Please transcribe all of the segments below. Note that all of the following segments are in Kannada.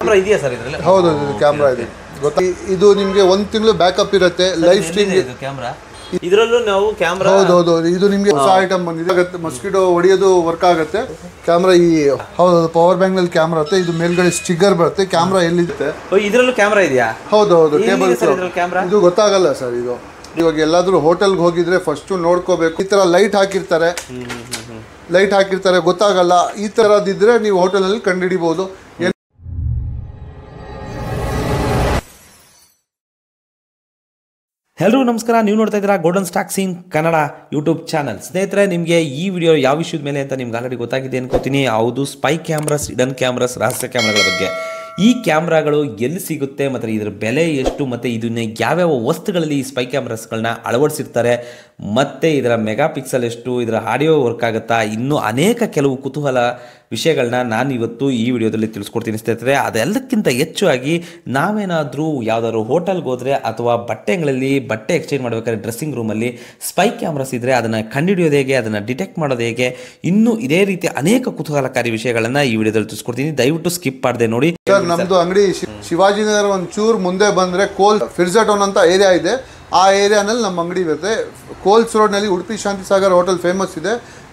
ಕ್ಯಾಮೆರಾ ಇದೆಯಾ ಸರ್ ಇದರಲ್ಲಿ? ಹೌದು, ಇದು ಕ್ಯಾಮ್ರಾ ಇದೆ ಗೊತ್ತಾ. ಇದು ನಿಮಗೆ 1 ತಿಂಗಳು ಬ್ಯಾಕಪ್ ಇರುತ್ತೆ. ಲೈವ್ ಸ್ಟ್ರೀಮ್ ಕ್ಯಾಮ್ರಾ ಇದರಲ್ಲೂ ನಾವು ಕ್ಯಾಮ್ರಾ. ಹೌದು, ಇದು ನಿಮಗೆ ಹೊಸ ಐಟಮ್ ಬಂದಿದೆ. ಮಸ್ಕಿಟೋ ಹೊಡಿಯೋದು ವರ್ಕ್ ಆಗುತ್ತೆ ಕ್ಯಾಮ್ರಾ. ಹೌದು, ಪವರ್ ಬ್ಯಾಂಕ್ ನಲ್ಲಿ ಕ್ಯಾಮ್ರಾ ಇರುತ್ತೆ. ಇದು ಮೇಲ್ಗಡೆ ಸ್ಟಿಕ್ಕರ್ ಬರುತ್ತೆ. ಕ್ಯಾಮ್ರಾ ಎಲ್ಲಿರುತ್ತೆ ಇದರಲ್ಲೂ ಕ್ಯಾಮ್ರಾ ಇದೆಯಾ? ಹೌದು, ಟೇಬಲ್ ಕ್ಯಾಮ್ರಾ ಇದು ಗೊತ್ತಾಗಲ್ಲ ಸರ್. ಇದು ಇವಾಗ ಎಲ್ಲಾದ್ರೂ ಹೋಟೆಲ್ಗೆ ಹೋಗಿದ್ರೆ ಫಸ್ಟ್ ನೋಡ್ಕೋಬೇಕು. ಈ ತರ ಲೈಟ್ ಹಾಕಿರ್ತಾರೆ ಗೊತ್ತಾಗಲ್ಲ. ಈ ತರದಿದ್ರೆ ನೀವು ಹೋಟೆಲಲ್ಲಿ ಕಂಡುಹಿಡಿಬಹುದು. ಎಲ್ಲರೂ ನಮಸ್ಕಾರ. ನೀವು ನೋಡ್ತಾ ಇದ್ದೀರಾ golden stock scene Kannada YouTube channel. ಸ್ನೇಹಿತರೆ, ನಿಮಗೆ ಈ ವಿಡಿಯೋ ಯಾವ ವಿಷಯದ ಮೇಲೆ ಅಂತ ನಿಮ್ಗೆ ಆಲ್ರೆಡಿ ಗೊತ್ತಾಗಿದೆ ಅನ್ಕೋತೀನಿ. ಹೌದು, ಸ್ಪೈ ಕ್ಯಾಮ್ರಾಸ್, ಹಿಡನ್ ಕ್ಯಾಮ್ರಾಸ್, ರಹಸ್ಯ ಕ್ಯಾಮ್ರಾಗಳ ಬಗ್ಗೆ. ಈ ಕ್ಯಾಮ್ರಾಗಳು ಎಲ್ಲಿ ಸಿಗುತ್ತೆ ಮತ್ತು ಇದರ ಬೆಲೆ ಎಷ್ಟು ಮತ್ತು ಇದನ್ನ ಯಾವ್ಯಾವ ವಸ್ತುಗಳಲ್ಲಿ ಈ ಸ್ಪೈ ಕ್ಯಾಮ್ರಾಸ್ಗಳನ್ನ ಅಳವಡಿಸಿರ್ತಾರೆ ಮತ್ತು ಇದರ ಮೆಗಾ ಪಿಕ್ಸೆಲ್ ಎಷ್ಟು, ಇದರ ಆಡಿಯೋ ವರ್ಕ್ ಆಗುತ್ತಾ, ಇನ್ನೂ ಅನೇಕ ಕೆಲವು ಕುತೂಹಲ ವಿಷಯಗಳನ್ನ ನಾನು ಇವತ್ತು ಈ ವಿಡಿಯೋದಲ್ಲಿ ತಿಳಿಸ್ಕೊಡ್ತೀನಿ ಸ್ನೇಹಿತರೆ. ಅದೆಲ್ಲಕ್ಕಿಂತ ಹೆಚ್ಚಾಗಿ ನಾವೇನಾದರೂ ಯಾವುದಾದ್ರು ಹೋಟೆಲ್ಗೆ ಹೋದರೆ ಅಥವಾ ಬಟ್ಟೆ ಎಕ್ಸ್ಚೇಂಜ್ ಮಾಡಬೇಕಾದ್ರೆ ಡ್ರೆಸ್ಸಿಂಗ್ ರೂಮಲ್ಲಿ ಸ್ಪೈ ಕ್ಯಾಮ್ರಾಸ್ ಇದ್ದರೆ ಅದನ್ನು ಕಂಡುಹಿಡಿಯೋದು ಹೇಗೆ, ಅದನ್ನು ಡಿಟೆಕ್ಟ್ ಮಾಡೋದು ಹೇಗೆ, ಇನ್ನೂ ಇದೇ ರೀತಿ ಅನೇಕ ಕುತೂಹಲಕಾರಿ ವಿಷಯಗಳನ್ನು ಈ ವಿಡಿಯೋದಲ್ಲಿ ತಿಳಿಸ್ಕೊಡ್ತೀನಿ. ದಯವಿಟ್ಟು ಸ್ಕಿಪ್ ಮಾಡದೆ ನೋಡಿ. ನಮ್ದು ಅಂಗಡಿ ಶಿವಾಜಿನಗರ ಒಂಚೂರು ಮುಂದೆ ಬಂದ್ರೆ ಕೋಲ್ ಫಿರ್ಜಾಟೋನ್ ಅಂತ ಏರಿಯಾ ಇದೆ. ಆ ಏರಿಯಾನಲ್ಲಿ ನಮ್ಮ ಅಂಗಡಿ ಇರುತ್ತೆ. ಕೋಲ್ಸ್ ರೋಡ್ ನಲ್ಲಿ ಉಡುಪಿ ಶಾಂತಿ ಸಾಗರ್ ಹೋಟೆಲ್ ಫೇಮಸ್ ಇದೆ.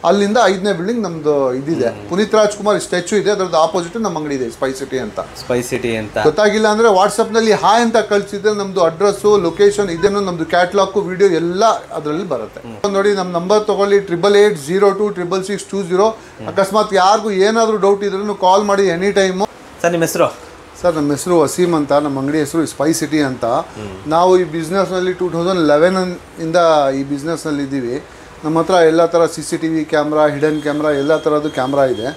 ಅಲ್ಲಿಂದ 5ನೇ ಬಿಲ್ಡಿಂಗ್ ನಮ್ದು ಇದಿದೆ. ಪುನೀತ್ ರಾಜ್ಕುಮಾರ್ ಸ್ಟ್ಯಾಚ್ಯೂ ಇದೆ, ಅದ್ರದ್ದು ಆಪೋಸಿಟ್ ನಮ್ಮ ಅಂಗಡಿ ಇದೆ, ಸ್ಪೈ ಸಿಟಿ ಅಂತ. ಗೊತ್ತಾಗಿಲ್ಲ ಅಂದ್ರೆ ವಾಟ್ಸ್ಆಪ್ ನಲ್ಲಿ ಹಾಯ್ ಅಂತ ಕಳ್ಸಿದ್ರೆ ನಮ್ದು ಅಡ್ರೆಸ್, ಲೊಕೇಶನ್, ಇದೇನು ನಮ್ದು ಕ್ಯಾಟ್ಲಾಗ್, ವಿಡಿಯೋ ಎಲ್ಲ ಅದರಲ್ಲಿ ಬರುತ್ತೆ. ನೋಡಿ, ನಮ್ಮ ನಂಬರ್ ತಗೊಳ್ಳಿ, 8802266620. ಅಕಸ್ಮಾತ್ ಯಾರಿಗೂ ಏನಾದರೂ ಡೌಟ್ ಇದ್ರೂ ಕಾಲ್ ಮಾಡಿ ಎನಿ ಟೈಮು. ಸರ್, ನಿಮ್ಮ ಹೆಸರು? ಸರ್, ನಮ್ಮ ಹೆಸರು ವಸೀಮ್ ಅಂತ. ನಮ್ಮ ಅಂಗಡಿ ಹೆಸರು ಸ್ಪೈ ಸಿಟಿ ಅಂತ. ನಾವು ಈ ಬಿಸ್ನೆಸ್ನಲ್ಲಿ 2011 ಇಂದ ಈ ಬಿಸ್ನೆಸ್ನಲ್ಲಿ ಇದ್ದೀವಿ. ನಮ್ಮ ಹತ್ರ ಎಲ್ಲ ಥರ CCTV ಕ್ಯಾಮ್ರಾ, ಹಿಡನ್ ಕ್ಯಾಮ್ರಾ, ಎಲ್ಲ ಥರದ್ದು ಕ್ಯಾಮ್ರಾ ಇದೆ.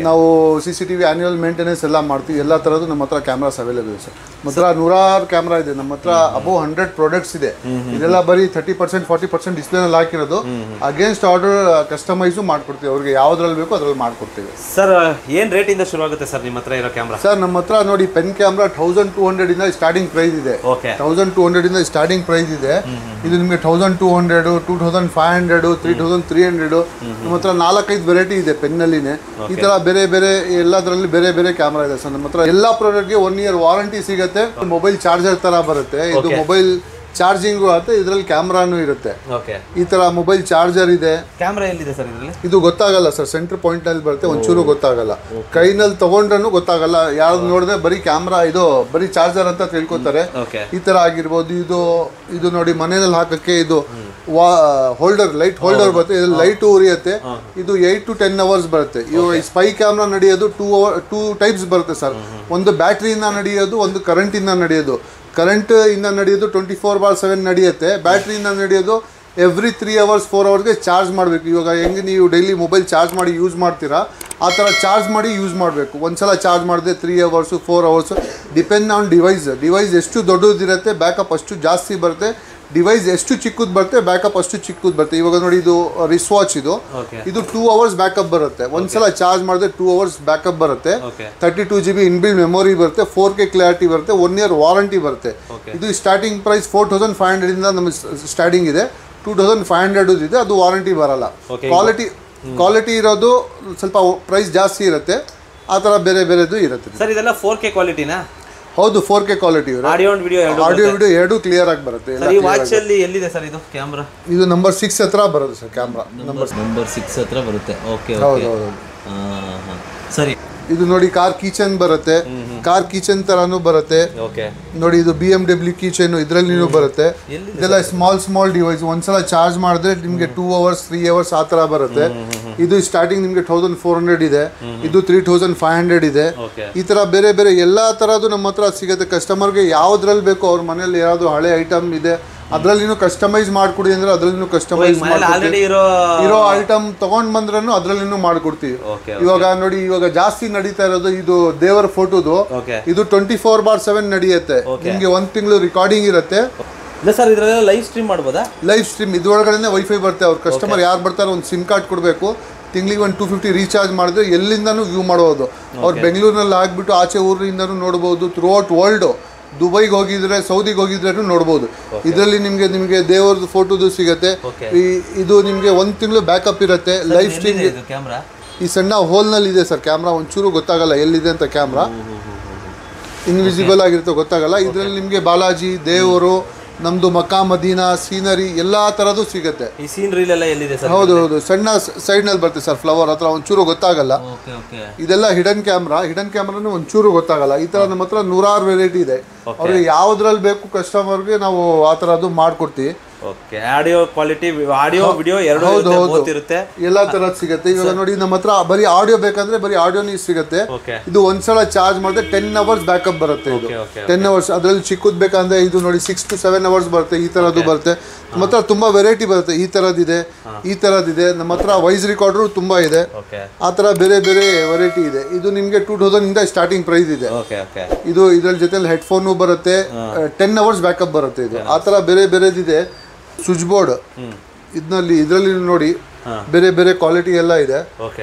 ನಾವು CCTV ಆ್ಯನ್ಯುವಲ್ ಮೇಂಟೆನೆನ್ಸ್ ಎಲ್ಲ ಮಾಡ್ತೀವಿ. ಎಲ್ಲ ಥರದ್ದು ನಮ್ಮ ಹತ್ರ ಕ್ಯಾಮ್ರಾಸ್ ಅವೈಲೇಬಲ್ ಇದೆ ಸರ್. ನಮ್ಮ ಹತ್ರ 100 ಕ್ಯಾಮ್ರಾ ಇದೆ. ನಮ್ಮ ಹತ್ರ ಅಬೌವ್ 100 ಪ್ರಾಡಕ್ಟ್ಸ್ ಇದೆ. ಇದೆಲ್ಲ ಬರೀ 30% 40% ಡಿಸ್ಪ್ಲೇನಲ್ಲಿ ಹಾಕಿರೋದು. ಅಗೇನ್ಸ್ಟ್ ಆರ್ಡರ್ ಕಸ್ಟಮೈಸು ಮಾಡ್ಕೊಡ್ತೀವಿ. ಅವ್ರಿಗೆ ಯಾವ್ದ್ರಲ್ಲಿ ಬೇಕೋ ಅದ್ರಲ್ಲಿ ಮಾಡ್ಕೊಡ್ತೀವಿ. ಸರ್, ಏನು ರೇಟಿಂದ ಶುರು ಆಗುತ್ತೆ ಸರ್ ನಿಮ್ಮ ಹತ್ರ ಇರೋ ಕ್ಯಾಮ್ರಾ? ಸರ್, ನಮ್ಮ ಹತ್ರ ನೋಡಿ, ಪೆನ್ ಕ್ಯಾಮ್ರಾ 1200 ಇಂದ ಸ್ಟಾರ್ಟಿಂಗ್ ಪ್ರೈಸ್ ಇದೆ. 1200 ಇಂದ ಸ್ಟಾರ್ಟಿಂಗ್ ಪ್ರೈಸ್ ಇದೆ. ಇದು ನಿಮಗೆ 1200, 2500, 3300. ನಮ್ಮ ಹತ್ರ 4-5 ವೆರೈಟಿ ಇದೆ ಪೆನ್ನಲ್ಲಿನೇ. ಈ ತರ ಬೇರೆ ಬೇರೆ ಎಲ್ಲದರಲ್ಲಿ ಬೇರೆ ಬೇರೆ ಕ್ಯಾಮ್ರಾ ಇದೆ ಸರ್. ನಮ್ಮ ಹತ್ರ ಎಲ್ಲಾ ಪ್ರಾಡಕ್ಟ್ಗೆ 1 year ವಾರಂಟಿ ಸಿಗುತ್ತೆ. ಮೊಬೈಲ್ ಚಾರ್ಜರ್ ತರ ಬರುತ್ತೆ. ಇದು ಮೊಬೈಲ್ ಚಾರ್ಜಿಂಗ್ ಆಗುತ್ತೆ. ಇದರಲ್ಲಿ ಕ್ಯಾಮ್ರಾನು ಇರುತ್ತೆ. ಈ ತರ ಮೊಬೈಲ್ ಚಾರ್ಜರ್ ಇದೆ. ಕ್ಯಾಮ್ರಾ ಎಲ್ಲಿದೆ ಸರ್ ಇದರಲ್ಲಿ? ಇದು ಗೊತ್ತಾಗಲ್ಲ ಸರ್. ಸೆಂಟರ್ ಪಾಯಿಂಟ್ ನಲ್ಲಿ ಬರುತ್ತೆ. ಒಂಚೂರು ಗೊತ್ತಾಗಲ್ಲ. ಕೈನಲ್ಲಿ ತಗೊಂಡ್ರೂ ಗೊತ್ತಾಗಲ್ಲ. ಯಾರು ನೋಡಿದ್ರೆ ಬರೀ ಕ್ಯಾಮ್ರಾ, ಇದು ಬರೀ ಚಾರ್ಜರ್ ಅಂತ ತಿಳ್ಕೊತಾರೆ. ಈ ತರ ಆಗಿರ್ಬೋದು. ಇದು ನೋಡಿ, ಮನೆಯಲ್ಲಿ ಹಾಕಕ್ಕೆ ಇದು ಹೋಲ್ಡರ್, ಲೈಟ್ ಹೋಲ್ಡರ್ ಬರುತ್ತೆ. ಇದು ಲೈಟ್ ಉರಿಯುತ್ತೆ. ಇದು 8 to 10 hours ಬರುತ್ತೆ. ಇವಾಗ ಈ ಸ್ಪೈ ಕ್ಯಾಮ್ರಾ ನಡೆಯೋದು 2 ಟೈಪ್ಸ್ ಬರುತ್ತೆ ಸರ್. ಒಂದು ಬ್ಯಾಟ್ರಿಯಿಂದ ನಡೆಯೋದು, ಒಂದು ಕರೆಂಟ್ ಇಂದ ನಡೆಯೋದು. ಕರೆಂಟ್ ಇಂದ ನಡೆಯೋದು 24/7 ನಡೆಯುತ್ತೆ. ಬ್ಯಾಟ್ರಿಯಿಂದ ನಡೆಯೋದು ಎವ್ರಿ 3 hours 4 hours ಚಾರ್ಜ್ ಮಾಡಬೇಕು. ಇವಾಗ ಹೆಂಗೆ ನೀವು ಡೈಲಿ ಮೊಬೈಲ್ ಚಾರ್ಜ್ ಮಾಡಿ ಯೂಸ್ ಮಾಡ್ತೀರಾ, ಆ ಥರ ಚಾರ್ಜ್ ಮಾಡಿ ಯೂಸ್ ಮಾಡಬೇಕು. ಒಂದ್ಸಲ ಚಾರ್ಜ್ ಮಾಡಿದ್ರೆ 3 hours 4 hours depend on device ಎಷ್ಟು ದೊಡ್ಡದಿರುತ್ತೆ ಬ್ಯಾಕಪ್ ಅಷ್ಟು ಜಾಸ್ತಿ ಬರುತ್ತೆ. ಡಿವೈಸ್ ಎಷ್ಟು ಚಿಕ್ಕದು ಬರುತ್ತೆ ಬ್ಯಾಕಪ್ ಅಷ್ಟು ಚಿಕ್ಕದು ಬರುತ್ತೆ. ಇವಾಗ ನೋಡಿ, ಇದು ರಿಸ್ಟ್ ವಾಚ್. ಇದು 2 hours ಬ್ಯಾಕಪ್ ಬರುತ್ತೆ. ಒಂದ್ಸಲ ಚಾರ್ಜ್ ಮಾಡಿದ್ರೆ 2 hours ಬ್ಯಾಕಪ್ ಬರುತ್ತೆ. 32 GB ಇನ್ಬಿಲ್ಡ್ ಮೆಮೊರಿ ಬರುತ್ತೆ. 4K ಕ್ಲಾರಿಟಿ ಬರುತ್ತೆ. 1 year ವಾರಂಟಿ ಬರುತ್ತೆ. ಇದು ಸ್ಟಾರ್ಟಿಂಗ್ ಪ್ರೈಸ್ 4500 ಇಂದ ನಮಗೆ ಸ್ಟಾರ್ಟಿಂಗ್ ಇದೆ. 2500 ಇದೆ. ಅದು ವಾರಂಟಿ ಬರಲ್ಲ. ಕ್ವಾಲಿಟಿ ಇರೋದು ಸ್ವಲ್ಪ ಪ್ರೈಸ್ ಜಾಸ್ತಿ ಇರುತ್ತೆ. ಆ ಥರ ಬೇರೆ ಬೇರೆದು ಇರುತ್ತೆ ಸರ್. ಇದೆಲ್ಲ 4K ಕ್ವಾಲಿಟಿನಾ? ಹೌದು, 4K ಕ್ವಾಲಿಟಿ. ಆಡಿಯೋ ವಿಡಿಯೋ ಎರಡು ಕ್ಲಿಯರ್ ಆಗಿ ಬರುತ್ತೆ. ಈ ವಾಚ್ ಅಲ್ಲಿ ಎಲ್ಲಿದೆ ಸರ್ ಇದು ಕ್ಯಾಮ್ರಾ? ಇದು ನಂಬರ್ 6 ಹತ್ರ ಬರುತ್ತೆ ಸರ್. ಕ್ಯಾಮ್ರಾ ನಂಬರ್ 6 ಹತ್ರ ಬರುತ್ತೆ. ಓಕೆ, ಹೌದು. ಸರಿ. ಇದು ನೋಡಿ, ಕಾರ್ ಕೀಚನ್ ಬರುತ್ತೆ. ಕಾರ್ ಕೀಚನ್ ತರಾನು ಬರುತ್ತೆ. ನೋಡಿ, ಇದು BMW ಕೀಚನ್, ಇದ್ರಲ್ಲಿ ಬರುತ್ತೆ. ಇದೆಲ್ಲ ಸ್ಮಾಲ್ ಡಿವೈಸ್. ಒಂದ್ಸಲ ಚಾರ್ಜ್ ಮಾಡಿದ್ರೆ ನಿಮ್ಗೆ 2 hours 3 hours ಆ ತರ ಬರುತ್ತೆ. ಇದು ಸ್ಟಾರ್ಟಿಂಗ್ ನಿಮ್ಗೆ 1400 ಇದೆ. ಇದು 3500 ಇದೆ. ಈ ತರ ಬೇರೆ ಬೇರೆ ಎಲ್ಲಾ ತರದ್ದು ನಮ್ಮ ಹತ್ರ ಸಿಗುತ್ತೆ. ಕಸ್ಟಮರ್ಗೆ ಯಾವ್ದ್ರಲ್ಲಿ ಬೇಕೋ, ಅವ್ರ ಮನೇಲಿ ಯಾವ್ದು ಹಳೆ ಐಟಮ್ ಇದೆ ಅದ್ರಲ್ಲಿನೂ ಕಸ್ಟಮೈಸ್ ಮಾಡ್ಕೊಡಿ ಅಂದ್ರೆ ಅದ್ರಲ್ಲಿನೂ ಕಸ್ಟಮೈಸ್ ಮಾಡ್ಕೊಡ್ತೀವಿ. ಇರೋ ಐಟಮ್ ತಗೊಂಡ್ ಬಂದ್ರೂ ಅದ್ರಲ್ಲಿನೂ ಮಾಡ್ಕೊಡ್ತೀವಿ. ಇವಾಗ ನೋಡಿ, ಇವಾಗ ಜಾಸ್ತಿ ನಡೀತಾ ಇರೋದು ಇದು ದೇವರ ಫೋಟೋದು. ಇದು 24/7 ನಡೆಯುತ್ತೆ. ನಿಮ್ಗೆ 1 ತಿಂಗಳು ರೆಕಾರ್ಡಿಂಗ್ ಇರುತ್ತೆ. ಸರ್, ಇದ್ರಲ್ಲ ಲೈವ್ ಸ್ಟ್ರೀಮ್ ಮಾಡ್ಬೋದಾ? ಲೈವ್ ಸ್ಟ್ರೀಮ್ ಇದ್ರೊಳಗಡೆ ವೈಫೈ ಬರುತ್ತೆ. ಅವ್ರ ಕಸ್ಟಮರ್ ಯಾರು ಬರ್ತಾರೆ ಒಂದು ಸಿಮ್ ಕಾರ್ಡ್ ಕೊಡಬೇಕು. ತಿಂಗಳಿಗೆ 250 ರೀಚಾರ್ಜ್ ಮಾಡಿದ್ರೆ ಎಲ್ಲಿಂದನೂ ವ್ಯೂ ಮಾಡ್ಬೋದು. ಅವ್ರು ಬೆಂಗಳೂರಿನಲ್ಲಿ ಆಗ್ಬಿಟ್ಟು ಆಚೆ ಊರಿಂದನೂ ನೋಡ್ಬೋದು. ಥ್ರೂ ಔಟ್ ವರ್ಲ್ಡ್, ದುಬೈಗೆ ಹೋಗಿದ್ರೆ, ಸೌದಿಗೆ ಹೋಗಿದ್ರೆ ನೋಡ್ಬೋದು. ಇದರಲ್ಲಿ ನಿಮಗೆ ದೇವರದ್ದು ಫೋಟೋದು ಸಿಗುತ್ತೆ. ಇದು ನಿಮಗೆ 1 ತಿಂಗಳು ಬ್ಯಾಕಪ್ ಇರುತ್ತೆ. ಲೈವ್ ಸ್ಟ್ರೀಮ್ ಈ ಸಣ್ಣ ಹೋಲ್ನಲ್ಲಿ ಇದೆ ಸರ್ ಕ್ಯಾಮ್ರಾ. ಒಂಚೂರು ಗೊತ್ತಾಗಲ್ಲ ಎಲ್ಲಿದೆ ಅಂತ ಕ್ಯಾಮ್ರಾ. ಇನ್ವಿಸಿಬಲ್ ಆಗಿರುತ್ತೆ, ಗೊತ್ತಾಗಲ್ಲ. ಇದರಲ್ಲಿ ನಿಮಗೆ ಬಾಲಾಜಿ, ದೇವರು, ನಮ್ದು ಮಕ್ಕಾ ಮದೀನಾ, ಸೀನರಿ ಎಲ್ಲಾ ತರದ್ದು ಸಿಗುತ್ತೆ. ಈ ಸೀನರಿ ಎಲ್ಲ ಎಲ್ಲಿದೆ ಸರ್? ಹೌದು ಹೌದು, ಸಣ್ಣ ಸೈಡ್ ನಲ್ಲಿ ಬರುತ್ತೆ ಸರ್, ಫ್ಲವರ್ ಹತ್ರ ಒಂಚೂರು ಗೊತ್ತಾಗಲ್ಲ. ಇದೆಲ್ಲ ಹಿಡನ್ ಕ್ಯಾಮ್ರಾನು ಒಂಚೂರು ಗೊತ್ತಾಗಲ್ಲ. ಈ ತರ ನಮ್ಮ ಹತ್ರ 100 ವೆರೈಟಿ ಇದೆ. ಅವ್ರಿಗೆ ಯಾವ್ದ್ರಲ್ಲಿ ಬೇಕು ಕಸ್ಟಮರ್ಗೆ ನಾವು ಆ ತರದ್ದು ಮಾಡ್ಕೊಡ್ತೀವಿ. Okay, audio quality, audio video ಎರಡು ಇರುತ್ತೆ, ಎಲ್ಲಾ ತರದ್ ಸಿಗುತ್ತೆ. ಇವಾಗ ನೋಡಿ ನಮ್ಮ ಹತ್ರ ಬರೀ ಆಡಿಯೋ ಬೇಕಂದ್ರೆ ಬರೀ ಆಡಿಯೋನೇ ಸಿಗುತ್ತೆ. ಇದು ಒಂದ್ಸಲ ಚಾರ್ಜ್ ಮಾಡಿದ್ರೆ 10 ಅವರ್ಸ್ ಬ್ಯಾಕಪ್ ಬರುತ್ತೆ. ಇದು 10 ಅವರ್ಸ್. ಅದ್ರಲ್ಲಿ ಚಿಕ್ಕದ್ ಬೇಕಂದ್ರೆ ಇದು ನೋಡಿ 6 to 7 ಅವರ್ಸ್ ಬರುತ್ತೆ. ಈ ತರದ್ದು ಬರುತ್ತೆ. ನಮ್ಮ ಹತ್ರ ತುಂಬಾ ವೆರೈಟಿ ಬರುತ್ತೆ. ಈ ತರದಿದೆ, ಈ ತರದಿದೆ. ನಮ್ಮ ಹತ್ರ ವಾಯ್ಸ್ ರಿಕಾರ್ಡರ್ ತುಂಬಾ ಇದೆ. ಆ ತರ ಬೇರೆ ಬೇರೆ ವೆರೈಟಿ ಇದೆ. ಇದು ನಿಮ್ಗೆ 2000 ಇಂದ ಸ್ಟಾರ್ಟಿಂಗ್ ಪ್ರೈಸ್ ಇದೆ. ಇದು ಇದ್ರ ಜೊತೆ ಹೆಡ್ಫೋನ್ ಬರುತ್ತೆ. 10 ಅವರ್ಸ್ ಬ್ಯಾಕಪ್ ಬರುತ್ತೆ. ಇದು ಆ ತರ ಬೇರೆ ಬೇರೆದಿದೆ. ಸ್ವಿಚ್ ಬೋರ್ಡ್ ಇದರಲ್ಲಿ ನೋಡಿ ಬೇರೆ ಬೇರೆ ಕ್ವಾಲಿಟಿ ಎಲ್ಲ ಇದೆ.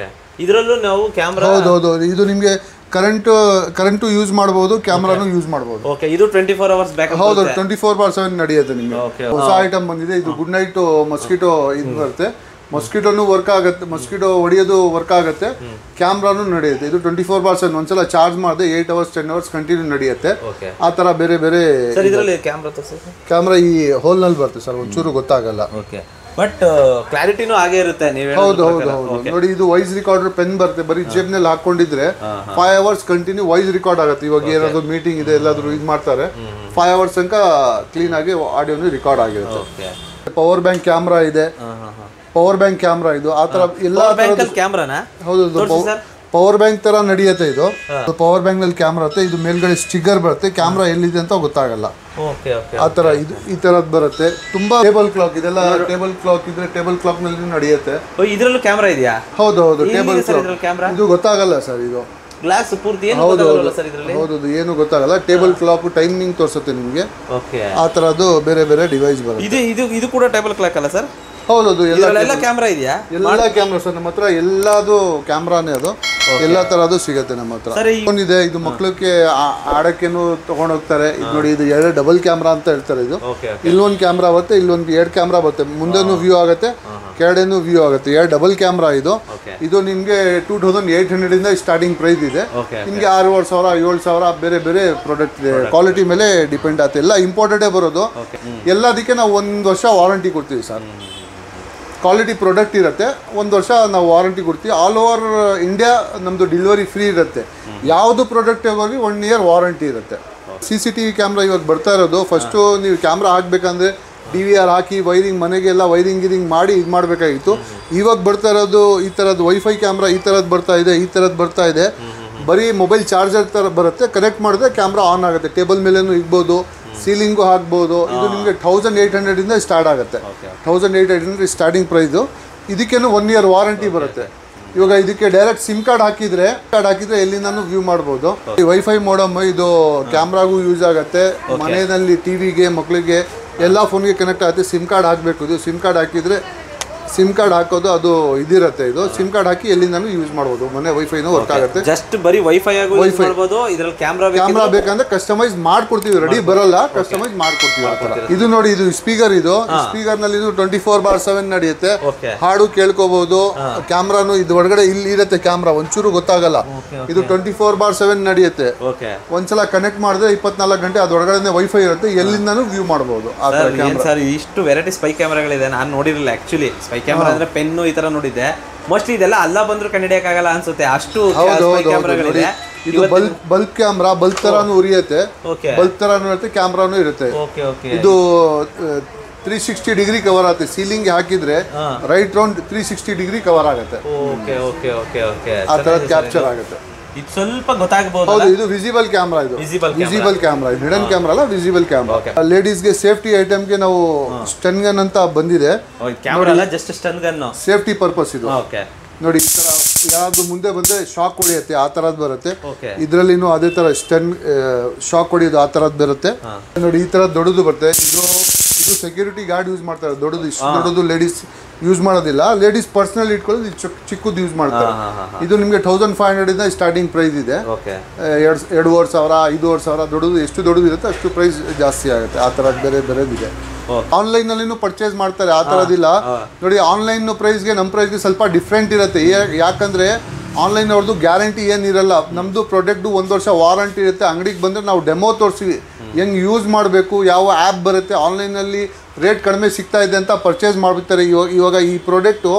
ಇದರಲ್ಲೂ ನಾವು ಕ್ಯಾಮೆರಾ, ಹೌದೌದು, ಇದು ನಿಮ್ಗೆ ಕರೆಂಟು ಯೂಸ್ ಮಾಡಬಹುದು, ಕ್ಯಾಮ್ರಾನು ಯೂಸ್ ಮಾಡಬಹುದು. ಓಕೆ, ಇದು 24 ಅವರ್ಸ್ ಬ್ಯಾಕಪ್. ಹೌದು, 24/7 ನಡೆಯುತ್ತೆ ನಿಮ್ಗೆ. ಹೊಸ ಐಟಮ್ ಬಂದಿದೆ. ಇದು ಗುಡ್ ನೈಟ್ ಮಸ್ಕಿಟೋ ಇದು ಬರುತ್ತೆ. ಮಸ್ಕಿಟೋನು ವರ್ಕ್ ಆಗುತ್ತೆ, ಮಸ್ಕಿಟೋ ಹೊಡಿಯೋದು ವರ್ಕ್ ಆಗುತ್ತೆ, ಕ್ಯಾಮ್ರಾನು ನಡೆಯುತ್ತೆ. ಇದು 24/7 ಒಂದ್ಸಲ ಚಾರ್ಜ್ ಮಾಡಿದ್ರೆ 8 ಅವರ್ಸ್ 10 ಅವರ್ಸ್ ಕಂಟಿನ್ಯೂ ನಡೆಯುತ್ತೆ. ಆ ತರ ಬೇರೆ ಬೇರೆ ಕ್ಯಾಮ್ರಾ ಈ ಹೋಲ್ ನಲ್ಲಿ ಬರುತ್ತೆ ಸರ್, ಒಂಚೂರು ಗೊತ್ತಾಗಲ್ಲ. ಬಟ್ ಕ್ಲಾರಿಟಿನೂ ಹಾಗೆ ಇರುತ್ತೆ. ಹೌದು ಹೌದು ಹೌದು, ನೋಡಿ ಇದು ವಾಯ್ಸ್ ರಿಕಾರ್ಡರ್ ಪೆನ್ ಬರುತ್ತೆ. ಬರೀ ಜೇಬ್ನಲ್ಲಿ ಹಾಕೊಂಡಿದ್ರೆ 5 ಅವರ್ಸ್ ಕಂಟಿನ್ಯೂ ವಾಯ್ಸ್ ರಿಕಾರ್ಡ್ ಆಗುತ್ತೆ. ಇವಾಗ ಏನಾದ್ರು ಮೀಟಿಂಗ್ ಇದೆ, ಎಲ್ಲಾದ್ರೂ ಇದು ಮಾಡ್ತಾರೆ, 5 ಅವರ್ಸ್ ತನಕ ಕ್ಲೀನ್ ಆಗಿ ಆಡಿಯೋನು ರಿಕಾರ್ಡ್ ಆಗಿರುತ್ತೆ. ಪವರ್ ಬ್ಯಾಂಕ್ ಕ್ಯಾಮ್ರಾ ಇದೆ. ಪವರ್ ಬ್ಯಾಂಕ್ ಕ್ಯಾಮ್ರಾ ಇದು ಆ ತರ ಎಲ್ಲಾ ಕ್ಯಾಮ್ರಾನ. ಹೌದು, ಪವರ್ ಬ್ಯಾಂಕ್ ತರ ನಡೆಯುತ್ತೆ. ಇದು ಪವರ್ ಬ್ಯಾಂಕ್ ನಲ್ಲಿ ಕ್ಯಾಮ್ರಾ ಇರುತ್ತೆ. ಇದು ಮೇಲ್ಗಡೆ ಸ್ಟಿಕ್ಕರ್ ಬರುತ್ತೆ. ಕ್ಯಾಮ್ರಾ ಎಲ್ಲಿದೆ ಅಂತ ಗೊತ್ತಾಗಲ್ಲ. ಆ ತರ ಇದು ಈ ತರದ್ ಬರುತ್ತೆ. ತುಂಬಾ ಟೇಬಲ್ ಕ್ಲಾಕ್, ಇದೆಲ್ಲ ಟೇಬಲ್ ಕ್ಲಾಕ್ ಇದ್ರೆ ಟೇಬಲ್ ಕ್ಲಾಕ್ ನಲ್ಲಿ ನಡೆಯುತ್ತೆ. ಇದ್ರಲ್ಲೂ ಕ್ಯಾಮ್ರಾ ಇದೆಯಾ? ಹೌದು ಹೌದು, ಟೇಬಲ್ ಕ್ಲಾಕ್. ಇದು ಗೊತ್ತಾಗಲ್ಲ ಸರ್, ಇದು ಗ್ಲಾಸ್ ಪೂರ್ತಿ ಏನು ಗೊತ್ತಾಗಲ್ಲ ಸರ್ ಇದರಲ್ಲಿ. ಹೌದು, ಏನು ಗೊತ್ತಾಗಲ್ಲ. ಟೇಬಲ್ ಕ್ಲಾಕ್ ಟೈಮಿಂಗ್ ತೋರಿಸುತ್ತೆ ನಿಮಗೆ. ಆ ತರದ್ದು ಬೇರೆ ಬೇರೆ ಡಿವೈಸ್ ಬರುತ್ತೆ. ಇದು ಕೂಡ ಟೇಬಲ್ ಕ್ಲಾಕ್ ಅಲ್ಲ ಸರ್? ಹೌದೌದು, ಎಲ್ಲ ಕ್ಯಾಮ್ರಾ ಇದೆಯಾ? ಎಲ್ಲ ಕ್ಯಾಮ್ರಾ ಸರ್ ನಮ್ಮ ಹತ್ರ. ಎಲ್ಲದು ಕ್ಯಾಮ್ರಾನೇ, ಅದು ಎಲ್ಲಾ ತರದ್ದು ಸಿಗುತ್ತೆ ನಮ್ಮ ಹತ್ರ. ಫೋನ್ ಇದೆ, ಇದು ಮಕ್ಳಿಗೆ ಆಡಕ್ಕೇನು ತಗೊಂಡ್ ಹೋಗ್ತಾರೆ. ಇದು ನೋಡಿ, ಇದು 2 ಡಬಲ್ ಕ್ಯಾಮ್ರಾ ಅಂತ ಹೇಳ್ತಾರೆ. ಇದು ಇಲ್ಲೊಂದು ಕ್ಯಾಮ್ರಾ ಬರುತ್ತೆ, ಇಲ್ಲೊಂದು 2 ಕ್ಯಾಮ್ರಾ ಬರುತ್ತೆ. ಮುಂದೆನೂ ವ್ಯೂ ಆಗುತ್ತೆ, ಕೆಳಗಡೆನೂ ವ್ಯೂ ಆಗುತ್ತೆ. 2 ಡಬಲ್ ಕ್ಯಾಮ್ರಾ ಇದು. ಇದು ನಿಮ್ಗೆ 2800 ಇಂದ ಸ್ಟಾರ್ಟಿಂಗ್ ಪ್ರೈಸ್ ಇದೆ. ನಿಮ್ಗೆ 6,500 7,000 ಬೇರೆ ಬೇರೆ ಪ್ರಾಡಕ್ಟ್ ಇದೆ. ಕ್ವಾಲಿಟಿ ಮೇಲೆ ಡಿಪೆಂಡ್ ಆಗುತ್ತೆ. ಎಲ್ಲ ಇಂಪೋರ್ಟೆಡೇ ಬರೋದು. ಎಲ್ಲದಕ್ಕೆ ನಾವು 1 ವರ್ಷ ವಾರಂಟಿ ಕೊಡ್ತೀವಿ ಸರ್. ಕ್ವಾಲಿಟಿ ಪ್ರಾಡಕ್ಟ್ ಇರುತ್ತೆ, 1 ವರ್ಷ ನಾವು ವಾರಂಟಿ ಕೊಡ್ತೀವಿ. ಆಲ್ ಓವರ್ ಇಂಡಿಯಾ ನಮ್ಮದು ಡೆಲಿವರಿ ಫ್ರೀ ಇರುತ್ತೆ. ಯಾವುದು ಪ್ರಾಡಕ್ಟ್ ಹೋಗಿ 1 ಇಯರ್ ವಾರಂಟಿ ಇರುತ್ತೆ. CCTV ಕ್ಯಾಮ್ರಾ ಇವಾಗ ಬರ್ತಾ ಇರೋದು. ಫಸ್ಟು ನೀವು ಕ್ಯಾಮ್ರಾ ಹಾಕ್ಬೇಕಂದ್ರೆ DVR ಹಾಕಿ ವೈರಿಂಗ್, ಮನೆಗೆಲ್ಲ ವೈರಿಂಗ್ ಮಾಡಿ ಇದು ಮಾಡಬೇಕಾಗಿತ್ತು. ಇವಾಗ ಬರ್ತಾ ಇರೋದು ಈ ಥರದ್ದು ವೈಫೈ ಕ್ಯಾಮ್ರಾ, ಈ ಥರದ್ದು ಬರ್ತಾ ಇದೆ. ಬರೀ ಮೊಬೈಲ್ ಚಾರ್ಜರ್ ಥರ ಬರುತ್ತೆ. ಕನೆಕ್ಟ್ ಮಾಡಿದ್ರೆ ಕ್ಯಾಮ್ರಾ ಆನ್ ಆಗುತ್ತೆ. ಟೇಬಲ್ ಮೇಲೇನು ಇಗ್ಬೋದು, ಸೀಲಿಂಗು ಹಾಕ್ಬೋದು. ಇದು ನಿಮಗೆ 1800 ಇಂದ ಸ್ಟಾರ್ಟ್ ಆಗುತ್ತೆ. 1800 ಸ್ಟಾರ್ಟಿಂಗ್ ಪ್ರೈಸು. ಇದಕ್ಕೇನು 1 ಇಯರ್ ವಾರಂಟಿ ಬರುತ್ತೆ. ಇವಾಗ ಇದಕ್ಕೆ ಡೈರೆಕ್ಟ್ ಸಿಮ್ ಕಾರ್ಡ್ ಹಾಕಿದ್ರೆ ಎಲ್ಲಿಂದಾನು ವ್ಯೂ ಮಾಡ್ಬೋದು. ವೈಫೈ ಮೋಡಮ್ ಇದು ಕ್ಯಾಮ್ರಾಗೂ ಯೂಸ್ ಆಗುತ್ತೆ. ಮನೆಯಲ್ಲಿ ಟಿವಿಗೆ, ಮಕ್ಕಳಿಗೆ ಎಲ್ಲ ಫೋನ್ಗೆ ಕನೆಕ್ಟ್ ಆಗುತ್ತೆ. ಸಿಮ್ ಕಾರ್ಡ್ ಹಾಕಬೇಕು. ಇದು ಸಿಮ್ ಕಾರ್ಡ್ ಹಾಕಿದ್ರೆ ಸಿಮ್ ಕಾರ್ಡ್ ಹಾಕೋದು ಅದು ಇದಿರುತ್ತೆ. ಇದು ಸಿಮ್ ಕಾರ್ಡ್ ಹಾಕಿ ಎಲ್ಲಿಂದಾನು ಯೂಸ್ ಮಾಡ್ಬೋದು. ಮನೆ ವೈಫೈನೂ ವರ್ಕ್ ಆಗುತ್ತೆ. ಜಸ್ಟ್ ಬರೀ ವೈಫೈ ಮಾಡ್ಬೋದು. ಇದರಲ್ಲಿ ಕ್ಯಾಮ್ರಾ ಬೇಕಂದ್ರೆ ಕಸ್ಟಮೈಸ್ ಮಾಡ್ಕೊಡ್ತೀವಿ. ರೆಡಿ ಬರಲ್ಲ, ಕಸ್ಟಮೈಸ್ ಮಾಡ್ಕೊಡ್ತೀವಿ ಆ ತರ. ಇದು ನೋಡಿ, ಇದು ಸ್ಪೀಕರ್. ಇದು ಸ್ಪೀಕರ್ ನಲ್ಲಿ ಇದು 24/7 ನಡೆಯುತ್ತೆ. ಹಾಡು ಕೇಳ್ಕೋಬಹುದು. ಕ್ಯಾಮ್ರಾನು ಇದು ಒಳಗಡೆ ಇಲ್ಲಿ ಇರುತ್ತೆ. ಕ್ಯಾಮ್ರಾ ಒಂಚೂರು ಗೊತ್ತಾಗಲ್ಲ. ಇದು 24/7 ನಡೆಯುತ್ತೆ. ಒಂದ್ಸಲ ಕನೆಕ್ಟ್ ಮಾಡಿದ್ರೆ 24 ಗಂಟೆ ಅದ್ರೊಳಗಡೆ ವೈಫೈ ಇರುತ್ತೆ. ಎಲ್ಲಿಂದಾನು ವ್ಯೂ ಮಾಡಬಹುದು. ಇಷ್ಟು ವೆರೈಟಿ ಸ್ಪೈ ಕ್ಯಾಮ್ರಾಗಳಿದೆ, ನಾನು ನೋಡಿರಲಿಲ್ಲ ಆಕ್ಚುಲಿ. ಸ್ಪೈ ಕ್ಯಾಮ್ರಾ ಅಂದ್ರೆ ಪೆನ್ನು ಈ ತರ ನೋಡಿದ್ದೆ. ಮೋಸ್ಟ್ಲಿ ಇದೆಲ್ಲ ಅಲ್ಲ ಬಂದ್ರು ಕಂಡಿಡಿಯಕ್ಕಾಗಲ್ಲ ಅನ್ಸುತ್ತೆ, ಅಷ್ಟು ಕ್ಯಾಮ್ರಾಗಳಿದೆ. ಇದು ಬಲ್ಬ್ ಕ್ಯಾಮ್ರಾ, ಬಲ್ಬ್ ತರಾನು ಉರಿಯುತ್ತೆ. ಬಲ್ಬ್ ತರಾನು ಇರುತ್ತೆ, ಕ್ಯಾಮ್ರಾನು ಇರುತ್ತೆ. ಇದು 360 ಡಿಗ್ರಿ ಕವರ್ ಆಗುತ್ತೆ. ಸೀಲಿಂಗ್ ಹಾಕಿದ್ರೆ ರೈಟ್ ರೌಂಡ್ 360 ಡಿಗ್ರಿ ಕವರ್ ಆಗುತ್ತೆ. ಆ ತರ ಕ್ಯಾಪ್ಚರ್ ಆಗುತ್ತೆ. ಇದು ಸ್ವಲ್ಪ ಗೊತ್ತಾಗಬಹುದು. ಹೌದು, ಇದು ವಿಸಿಬಲ್ ಕ್ಯಾಮ್ರಾ. ಇದು ವಿಸಿಬಲ್ ಕ್ಯಾಮ್ರಾ, ಹಿಡನ್ ಕ್ಯಾಮ್ರಾ ಅಲ್ಲ, ವಿಸಿಬಲ್ ಕ್ಯಾಮ್ರಾ. ಲೇಡೀಸ್ಗೆ ಸೇಫ್ಟಿ ಐಟಮ್ಗೆ ನಾವು ಸ್ಟನ್ ಗನ್ ಅಂತ ಬಂದಿದೆ. ಸೇಫ್ಟಿ ಪರ್ಪಸ್ ಇದು. ನೋಡಿ, ಈ ತರ ಯಾವ್ದು ಮುಂದೆ ಬಂದ್ರೆ ಶಾಕ್ ಹೊಡೆಯುತ್ತೆ, ಆ ತರದ್ ಬರುತ್ತೆ. ಇದ್ರಲ್ಲಿನೂ ಅದೇ ತರ ಸ್ಟನ್ ಶಾಕ್ ಹೊಡೆಯೋದು ಆ ತರದ್ ಬರುತ್ತೆ. ನೋಡಿ, ಈ ತರ ದೊಡ್ಡದು ಬರುತ್ತೆ. ಇದು ಸೆಕ್ಯೂರಿಟಿ ಗಾರ್ಡ್ ಯೂಸ್ ಮಾಡ್ತಾರೆ. ದೊಡ್ಡದು, ಇಷ್ಟು ದೊಡ್ಡದು ಲೇಡೀಸ್ ಯೂಸ್ ಮಾಡೋದಿಲ್ಲ. ಲೇಡೀಸ್ ಪರ್ಸನಲ್ ಇಟ್ಕೊಳ್ಳೋದು ಚಿಕ್ಕದು ಯೂಸ್ ಮಾಡ್ತಾರೆ. ಇದು ನಿಮಗೆ 1500 ಇಂದ ಸ್ಟಾರ್ಟಿಂಗ್ ಪ್ರೈಸ್ ಇದೆ. 2,500 5,000 ದೊಡ್ಡದು, ಎಷ್ಟು ದೊಡ್ಡದು ಇರುತ್ತೆ ಅಷ್ಟು ಪ್ರೈಸ್ ಜಾಸ್ತಿ ಆಗುತ್ತೆ. ಆ ತರ ಬೇರೆ ಬೇರೆದಿದೆ. ಆನ್ಲೈನ್ ನಲ್ಲಿನೂ ಪರ್ಚೇಸ್ ಮಾಡ್ತಾರೆ, ಆ ತರದಿಲ್ಲ. ನೋಡಿ, ಆನ್ಲೈನ್ ಪ್ರೈಸ್ಗೆ ನಮ್ಮ ಪ್ರೈಸ್ಗೆ ಸ್ವಲ್ಪ ಡಿಫ್ರೆಂಟ್ ಇರುತ್ತೆ. ಯಾಕಂದ್ರೆ ಆನ್ಲೈನ್ ಅವ್ರದ್ದು ಗ್ಯಾರಂಟಿ ಏನಿರಲ್ಲ. ನಮ್ಮದು ಪ್ರಾಡಕ್ಟು 1 ವರ್ಷ ವಾರಂಟಿ ಇರುತ್ತೆ. ಅಂಗಡಿಗೆ ಬಂದರೆ ನಾವು ಡೆಮೋ ತೋರಿಸಿ ಹೆಂಗೆ ಯೂಸ್ ಮಾಡಬೇಕು, ಯಾವ ಆ್ಯಪ್ ಬರುತ್ತೆ, ಆನ್ಲೈನಲ್ಲಿ ರೇಟ್ ಕಡಿಮೆ ಸಿಗ್ತಾ ಇದೆ ಅಂತ ಪರ್ಚೇಸ್ ಮಾಡಿಬಿಡ್ತಾರೆ. ಇವಾಗ ಈ ಪ್ರಾಡಕ್ಟು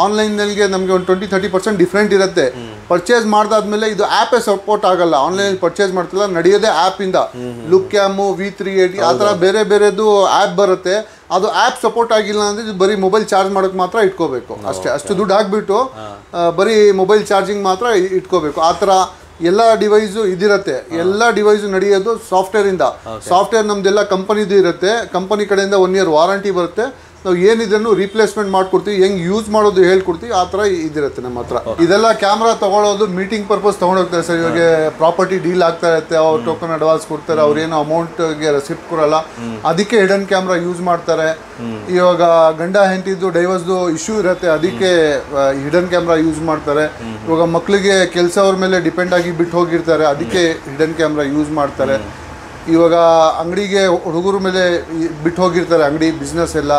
ಆನ್ಲೈನಲ್ಲಿ ನಮಗೆ ಒಂದು 20-30% ಡಿಫ್ರೆಂಟ್ ಇರುತ್ತೆ. ಪರ್ಚೇಸ್ ಮಾಡಿದಾದ್ಮೇಲೆ ಇದು ಆ್ಯಪೇ ಸಪೋರ್ಟ್ ಆಗಲ್ಲ. ಆನ್ಲೈನಲ್ಲಿ ಪರ್ಚೇಸ್ ಮಾಡ್ತಿಲ್ಲ, ನಡೆಯೋದೇ ಆ್ಯಪಿಂದ. ಲುಕ್ ಕ್ಯಾಮು, V380 ಆ ಥರ ಬೇರೆ ಬೇರೆದು ಆ್ಯಪ್ ಬರುತ್ತೆ. ಅದು ಆ್ಯಪ್ ಸಪೋರ್ಟ್ ಆಗಿಲ್ಲ ಅಂದರೆ ಇದು ಬರೀ ಮೊಬೈಲ್ ಚಾರ್ಜ್ ಮಾಡೋಕ್ಕೆ ಮಾತ್ರ ಇಟ್ಕೋಬೇಕು ಅಷ್ಟೇ. ಅಷ್ಟು ದುಡ್ಡು ಹಾಕ್ಬಿಟ್ಟು ಬರೀ ಮೊಬೈಲ್ ಚಾರ್ಜಿಂಗ್ ಮಾತ್ರ ಇಟ್ಕೋಬೇಕು. ಆ ಥರ ಎಲ್ಲ ಡಿವೈಸು ಇದಿರುತ್ತೆ. ಎಲ್ಲ ಡಿವೈಸು ನಡೆಯೋದು ಸಾಫ್ಟ್ವೇರಿಂದ. ಸಾಫ್ಟ್ವೇರ್ ನಮ್ದೆಲ್ಲ ಕಂಪನಿದು ಇರುತ್ತೆ. ಕಂಪನಿ ಕಡೆಯಿಂದ 1 ಇಯರ್ ವಾರಂಟಿ ಬರುತ್ತೆ. ನಾವು ಏನಿದನ್ನು ರೀಪ್ಲೇಸ್ಮೆಂಟ್ ಮಾಡ್ಕೊಡ್ತೀವಿ, ಹೆಂಗೆ ಯೂಸ್ ಮಾಡೋದು ಹೇಳ್ಕೊಡ್ತೀವಿ. ಆ ಥರ ಇದಿರುತ್ತೆ ನಮ್ಮ ಹತ್ರ. ಇದೆಲ್ಲ ಕ್ಯಾಮ್ರಾ ತೊಗೊಳೋದು ಮೀಟಿಂಗ್ ಪರ್ಪಸ್ ತೊಗೊಂಡೋಗ್ತಾರೆ ಸರ್. ಇವಾಗ ಪ್ರಾಪರ್ಟಿ ಡೀಲ್ ಆಗ್ತಾ ಇರುತ್ತೆ, ಅವ್ರು ಟೋಕನ್ ಅಡ್ವಾನ್ಸ್ ಕೊಡ್ತಾರೆ, ಅವ್ರೇನು ಅಮೌಂಟ್ಗೆ ರೆಸಿಪ್ಟ್ ಕೊಡಲ್ಲ, ಅದಕ್ಕೆ ಹಿಡನ್ ಕ್ಯಾಮ್ರಾ ಯೂಸ್ ಮಾಡ್ತಾರೆ. ಇವಾಗ ಗಂಡ ಹೆಂಡತಿದ್ದು ಡೈವರ್ಸ್ದು ಇಶ್ಯೂ ಇರುತ್ತೆ, ಅದಕ್ಕೆ ಹಿಡನ್ ಕ್ಯಾಮ್ರಾ ಯೂಸ್ ಮಾಡ್ತಾರೆ. ಇವಾಗ ಮಕ್ಕಳಿಗೆ ಕೆಲಸ ಅವ್ರ ಮೇಲೆ ಡಿಪೆಂಡ್ ಆಗಿ ಬಿಟ್ಟು ಹೋಗಿರ್ತಾರೆ, ಅದಕ್ಕೆ ಹಿಡನ್ ಕ್ಯಾಮ್ರಾ ಯೂಸ್ ಮಾಡ್ತಾರೆ. ಇವಾಗ ಅಂಗಡಿಗೆ ಹುಡುಗರ ಮೇಲೆ ಬಿಟ್ಟು ಹೋಗಿರ್ತಾರೆ, ಅಂಗಡಿ ಬಿಸ್ನೆಸ್ ಎಲ್ಲ,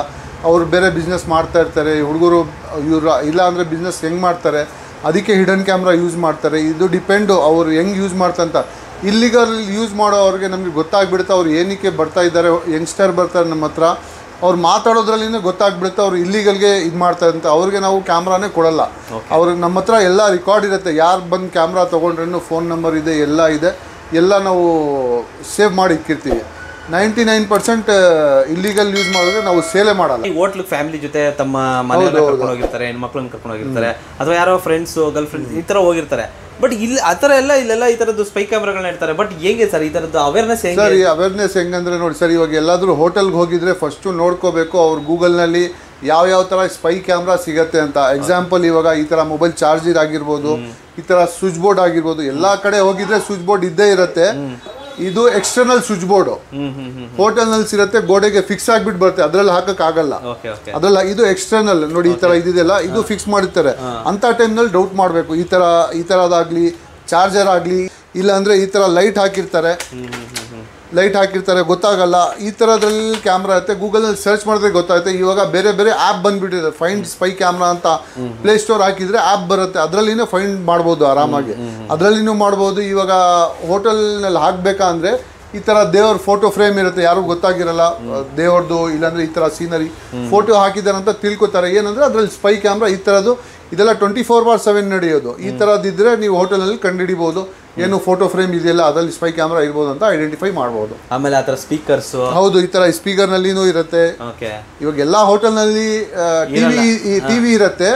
ಅವರು ಬೇರೆ ಬಿಸ್ನೆಸ್ ಮಾಡ್ತಾ ಇರ್ತಾರೆ. ಹುಡುಗರು ಇವರು ಇಲ್ಲ ಅಂದರೆ ಬಿಸ್ನೆಸ್ ಹೆಂಗೆ ಮಾಡ್ತಾರೆ, ಅದಕ್ಕೆ ಹಿಡನ್ ಕ್ಯಾಮ್ರಾ ಯೂಸ್ ಮಾಡ್ತಾರೆ. ಇದು ಡಿಪೆಂಡು ಅವ್ರು ಹೆಂಗೆ ಯೂಸ್ ಮಾಡ್ತಂತ. ಇಲ್ಲಿಗಲ್ ಯೂಸ್ ಮಾಡೋ ಅವ್ರಿಗೆ ನಮಗೆ ಗೊತ್ತಾಗ್ಬಿಡುತ್ತೆ ಅವ್ರು ಏನಕ್ಕೆ ಬರ್ತಾ ಇದ್ದಾರೆ. ಯಂಗ್ಸ್ಟರ್ ಬರ್ತಾರೆ ನಮ್ಮ ಹತ್ರ, ಅವ್ರು ಮಾತಾಡೋದ್ರಲ್ಲಿನೇ ಗೊತ್ತಾಗ್ಬಿಡುತ್ತೆ ಅವ್ರು ಇಲ್ಲಿಗಲ್ಗೆ ಇದು ಮಾಡ್ತಾರೆ ಅಂತ. ಅವ್ರಿಗೆ ನಾವು ಕ್ಯಾಮ್ರಾನೇ ಕೊಡಲ್ಲ. ಅವ್ರಿಗೆ ನಮ್ಮ ಹತ್ರ ಎಲ್ಲ ರೆಕಾರ್ಡ್ ಇರುತ್ತೆ. ಯಾರು ಬಂದು ಕ್ಯಾಮ್ರಾ ತೊಗೊಂಡ್ರೂ ಫೋನ್ ನಂಬರ್ ಇದೆ, ಎಲ್ಲ ಇದೆ, ಎಲ್ಲ ನಾವು ಸೇವ್ ಮಾಡಿ ಇಕ್ಕಿರ್ತೀವಿ. 99% ಇಲ್ಲಿಗಲ್ ಯೂಸ್ ಮಾಡಿದ್ರೆ ನಾವು ಸೇಲೆ ಮಾಡಲ್ಲ. ಈ ಹೋಟ್ಲಿಗೆ ಫ್ಯಾಮಿಲಿ ಜೊತೆ ತಮ್ಮ ಮನೆಯವ್ರನ್ನ ಕರ್ಕೊಂಡು ಹೋಗಿರ್ತಾರೆ, ಹೆಣ್ಮಕ್ಳನ್ನ ಕರ್ಕೊಂಡು ಹೋಗಿರ್ತಾರೆ, ಅಥವಾ ಯಾರೋ ಫ್ರೆಂಡ್ಸು ಗರ್ಲ್ ಫ್ರೆಂಡ್ಸ್ ಈ ಥರ ಹೋಗಿರ್ತಾರೆ. ಬಟ್ ಇಲ್ಲಿ ಆ ಥರ ಎಲ್ಲ ಇಲ್ಲೆಲ್ಲ ಈ ಥರದ್ದು ಸ್ಪೈ ಕ್ಯಾಮ್ರಾಗಳನ್ನ ಇಡ್ತಾರೆ. ಬಟ್ ಹೇಗೆ ಸರ್ ಈ ಥರದ್ದು ಅವೇರ್ನೆಸ್ ಹೆಂಗೆ ಸರ್? ಈ ಅವೇರ್ನೆಸ್ ಹೆಂಗಂದ್ರೆ ನೋಡಿ ಸರ್, ಇವಾಗ ಎಲ್ಲಾದರೂ ಹೋಟೆಲ್ಗೆ ಹೋಗಿದ್ರೆ ಫಸ್ಟು ನೋಡ್ಕೋಬೇಕು ಅವ್ರು ಗೂಗಲ್ನಲ್ಲಿ ಯಾವ ಥರ ಸ್ಪೈ ಕ್ಯಾಮ್ರಾ ಸಿಗುತ್ತೆ ಅಂತ. ಎಕ್ಸಾಂಪಲ್ ಇವಾಗ ಈ ಥರ ಮೊಬೈಲ್ ಚಾರ್ಜರ್ ಆಗಿರ್ಬೋದು, ಈ ಥರ ಸ್ವಿಚ್ ಬೋರ್ಡ್ ಆಗಿರ್ಬೋದು, ಎಲ್ಲ ಕಡೆ ಹೋಗಿದ್ರೆ ಸ್ವಿಚ್ ಬೋರ್ಡ್ ಇದ್ದೇ ಇರುತ್ತೆ. ಇದು ಎಕ್ಸ್ಟರ್ನಲ್ ಸ್ವಿಚ್ ಬೋರ್ಡು ಹೋಟೆಲ್ನಲ್ಲಿ ಸಿರುತ್ತೆ, ಗೋಡೆಗೆ ಫಿಕ್ಸ್ ಆಗಿಬಿಟ್ಟು ಬರುತ್ತೆ, ಅದ್ರಲ್ಲಿ ಹಾಕಕ್ಕಾಗಲ್ಲ. ಅದ್ರಲ್ಲಿ ಇದು ಎಕ್ಸ್ಟರ್ನಲ್ ನೋಡಿ, ಈ ಥರ ಇದಿದೆಲ್ಲ ಇದು ಫಿಕ್ಸ್ ಮಾಡಿರ್ತಾರೆ. ಅಂಥ ಟೈಮ್ನಲ್ಲಿ ಡೌಟ್ ಮಾಡಬೇಕು. ಈ ಥರದಾಗಲಿ ಚಾರ್ಜರ್ ಆಗಲಿ, ಇಲ್ಲಾಂದರೆ ಈ ಥರ ಲೈಟ್ ಹಾಕಿರ್ತಾರೆ ಗೊತ್ತಾಗಲ್ಲ. ಈ ಥರದ್ರಲ್ಲಿ ಕ್ಯಾಮ್ರಾ ಇರುತ್ತೆ. ಗೂಗಲ್ನಲ್ಲಿ ಸರ್ಚ್ ಮಾಡಿದ್ರೆ ಗೊತ್ತಾಗುತ್ತೆ. ಇವಾಗ ಬೇರೆ ಬೇರೆ ಆ್ಯಪ್ ಬಂದುಬಿಟ್ಟಿದೆ, ಫೈಂಡ್ ಸ್ಪೈ ಕ್ಯಾಮ್ರಾ ಅಂತ ಪ್ಲೇಸ್ಟೋರ್ ಹಾಕಿದರೆ ಆ್ಯಪ್ ಬರುತ್ತೆ, ಅದರಲ್ಲಿನೇ ಫೈಂಡ್ ಮಾಡ್ಬೋದು ಆರಾಮಾಗಿ, ಅದರಲ್ಲಿನೂ ಮಾಡ್ಬೋದು. ಇವಾಗ ಹೋಟೆಲ್ನಲ್ಲಿ ಹಾಕಬೇಕಾ ಅಂದರೆ ಈ ಥರ ದೇವ್ರ ಫೋಟೋ ಫ್ರೇಮ್ ಇರುತ್ತೆ, ಯಾರಿಗೂ ಗೊತ್ತಾಗಿರಲ್ಲ ದೇವ್ರದ್ದು, ಇಲ್ಲಾಂದರೆ ಈ ಥರ ಸೀನರಿ ಫೋಟೋ ಹಾಕಿದ್ದಾರೆ ಅಂತ ತಿಳ್ಕೊತಾರೆ. ಏನಂದರೆ ಅದರಲ್ಲಿ ಸ್ಪೈ ಕ್ಯಾಮ್ರಾ ಈ ಥರದ್ದು ಇದೆಲ್ಲ 24/7 ನಡೆಯೋದು. ಈ ಥರದ್ದಿದ್ರೆ ನೀವು ಹೋಟೆಲಲ್ಲಿ ಕಂಡುಹಿಡಿಬೋದು ಏನು ಫೋಟೋ ಫ್ರೇಮ್ ಇದೆಯಲ್ಲ ಅದರಲ್ಲಿ ಸ್ಪೈ ಕ್ಯಾಮ್ರಾ ಇರ್ಬೋದು ಅಂತ ಐಡೆಂಟಿಫೈ ಮಾಡ್ಬೋದು. ಆಮೇಲೆ ಆ ಥರ ಸ್ಪೀಕರ್ಸ್, ಹೌದು, ಈ ಥರ ಸ್ಪೀಕರ್ನಲ್ಲಿನೂ ಇರುತ್ತೆ. ಇವಾಗ ಎಲ್ಲ ಹೋಟೆಲ್ನಲ್ಲಿ ಟಿವಿ ಇರುತ್ತೆ,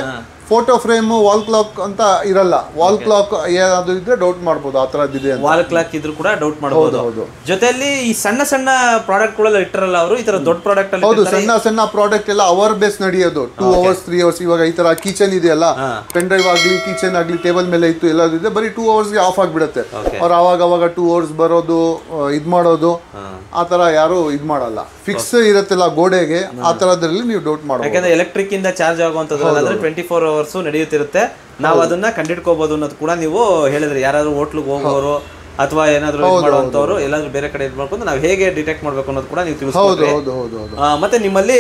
ಫೋಟೋ ಫ್ರೇಮ್ ವಾಲ್ ಕ್ಲಾಕ್ ಅಂತ ಇರಲ್ಲ. ವಾಲ್ ಕ್ಲಾಕ್ ಏನಾದ್ರು ಇದ್ರೆ ಡೌಟ್ ಮಾಡ್ಬೋದು, ಆ ಥರದ್ದಿದೆ. ವಾಲ್ ಕ್ಲಾಕ್ ಇದ್ರು ಕೂಡ ಡೌಟ್ ಮಾಡ್ಬೋದು. ಜೊತೆಯಲ್ಲಿ ಈ ಸಣ್ಣ ಸಣ್ಣ ಪ್ರಾಡಕ್ಟ್ ಗಳೆಲ್ಲ ಇಟ್ಟಿರಲ್ಲ ಅವರು, ಈ ತರ ದೊಡ್ಡ ಪ್ರಾಡಕ್ಟ್ ಅಲ್ಲಿ. ಹೌದು, ಸಣ್ಣ ಪ್ರಾಡಕ್ಟ್ ಎಲ್ಲ ಅವರ್ ಬೇಸ್ ನಡೆಯೋದು, 2 hours 3 hours. ಇವಾಗ ಈ ತರ ಕಿಚನ್ ಇದೆಯಲ್ಲ, ಪೆನ್ ಡ್ರೈವ್ ಆಗ್ಲಿ ಕಿಚನ್ ಆಗ್ಲಿ ಟೇಬಲ್ ಮೇಲೆ ಇತ್ತು ಎಲ್ಲದು ಇದೆ, ಬರೀ 2 hours ಆಫ್ ಆಗ್ಬಿಡುತ್ತೆ. ಅವ್ರು ಅವಾಗ 2 hours ಬರೋದು ಇದ್ ಮಾಡೋದು, ಆ ತರ ಯಾರು ಇದ್ ಮಾಡಲ್ಲ. ಫಿಕ್ಸ್ ಇರುತ್ತಲ್ಲ ಗೋಡೆಗೆ, ಆ ತರದ್ರಲ್ಲಿ ನೀವು ಡೌಟ್ ಮಾಡಬಹುದು. ಯಾಕಂದ್ರೆ ಎಲೆಕ್ಟ್ರಿಕ್ ಇಂದ ಚಾರ್ಜ್ ಆಗುವಂತದ್ದು 24 hours ನಡೆಯುತ್ತಿರುತ್ತೆ. ನಾವು ಅದನ್ನ ಕಂಡಿಡ್ಕೋಬಹುದು ಅನ್ನೋದು ಕೂಡ ನೀವು ಹೇಳಿದ್ರಿ. ಯಾರಾದ್ರೂ ಹೋಟ್ಲಿಗೆ ಹೋಗೋರು ಅಥವಾ ಏನಾದ್ರು ಮಾಡುವಂತವ್ರು ಎಲ್ಲಾದ್ರೂ ಬೇರೆ ಕಡೆ ಇದು ಮಾಡ್ಕೊಂಡು ನಾವು ಹೇಗೆ ಡಿಟೆಕ್ಟ್ ಮಾಡ್ಬೇಕು ಅನ್ನೋದು ಕೂಡ ನೀವು ತಿಳಿಸ್ಕೊಡ್ರಿ. ಮತ್ತೆ ನಿಮ್ಮಲ್ಲಿ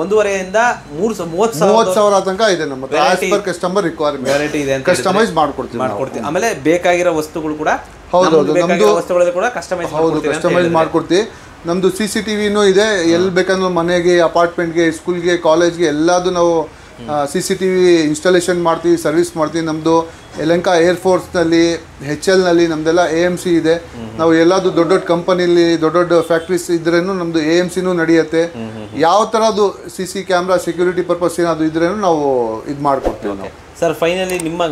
1.5 ಇಂದ 30,000 ತನಕ ಇದೆ ನಮ್ಮ ಹತ್ರ. ಕಸ್ಟಮರ್ ರಿಕ್ವೈರ್ಮೆಂಟ್ ಗ್ಯಾರಂಟಿ ಇದೆ ಅಂತ ಕಸ್ಟಮೈಸ್ ಮಾಡ್ಕೊಡ್ತೀವಿ. ಆಮೇಲೆ ಬೇಕಾಗಿರೋ ವಸ್ತುಗಳು ಕೂಡ ವಸ್ತುಗಳು ಕೂಡ ಕಸ್ಟಮೈಸ್ ಮಾಡ್ಕೊಡ್ತೀವಿ. ನಮ್ದು CCTVನೂ ಇದೆ, ಎಲ್ಲಿ ಬೇಕಂದ್ರೆ ಮನೆಗೆ, ಅಪಾರ್ಟ್ಮೆಂಟ್ಗೆ, ಸ್ಕೂಲ್ಗೆ, ಕಾಲೇಜ್ಗೆ ಎಲ್ಲದು ನಾವು CCTV ಇನ್ಸ್ಟಾಲೇಷನ್ ಮಾಡ್ತೀವಿ, ಸರ್ವಿಸ್ ಮಾಡ್ತೀವಿ. ನಮ್ಮದು ಯಲಹಂಕ ಏರ್ಫೋರ್ಸ್ನಲ್ಲಿ, HLನಲ್ಲಿ ನಮ್ಮದೆಲ್ಲ AMC ಇದೆ. ನಾವು ಎಲ್ಲದು ದೊಡ್ಡ ಕಂಪನಿಲಿ ದೊಡ್ಡ ಫ್ಯಾಕ್ಟ್ರೀಸ್ ಇದ್ರೇನು ನಮ್ಮದು AMCನೂ ನಡೆಯುತ್ತೆ. ಯಾವ ಥರದ್ದು CC ಕ್ಯಾಮ್ರಾ ಸೆಕ್ಯೂರಿಟಿ ಪರ್ಪಸ್ ಏನಾದರೂ ಇದ್ರೇನು ನಾವು ಇದು ಮಾಡ್ಕೊಡ್ತೀವಿ ನಾವು. ಸರ್, ಫೈನಲಿ ನಿಮ್ಮ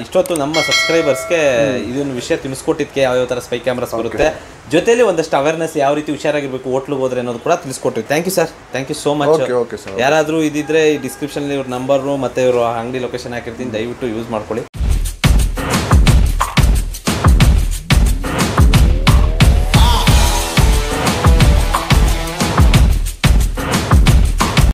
ಇಷ್ಟೊತ್ತು ನಮ್ಮ ಸಬ್ಸ್ಕ್ರೈಬರ್ಸ್ಗೆ ಇದೊಂದು ವಿಷಯ ತಿಳಿಸ್ಕೊಟ್ಟಿದ್ದಕ್ಕೆ ಯಾವ ಥರ ಸ್ಪೈ ಕ್ಯಾಮ್ರಾಸ್ ಬರುತ್ತೆ, ಜೊತೆಲಿ ಒಂದಷ್ಟು ಅವೇರ್ನೆಸ್ ಯಾವ ರೀತಿ ಹುಷಾರಾಗಿರ್ಬೇಕು ಹೋಟ್ಲಿಗೆ ಹೋದ್ರೆ ಅನ್ನೋದು ಕೂಡ ತಿಳಿಸ್ಕೊಟ್ಟಿವಿ. Thank you sir, thank you so much. ಯಾರಾದರೂ ಇದಿದ್ರೆ ಈ ಡಿಸ್ಕ್ರಿಪ್ಷನಲ್ಲಿ ಇವ್ರ ನಂಬರು ಮತ್ತು ಇವರು ಅಂಗಡಿ ಲೊಕೇಶನ್ ಹಾಕಿರ್ತೀನಿ, ದಯವಿಟ್ಟು ಯೂಸ್ ಮಾಡ್ಕೊಳ್ಳಿ.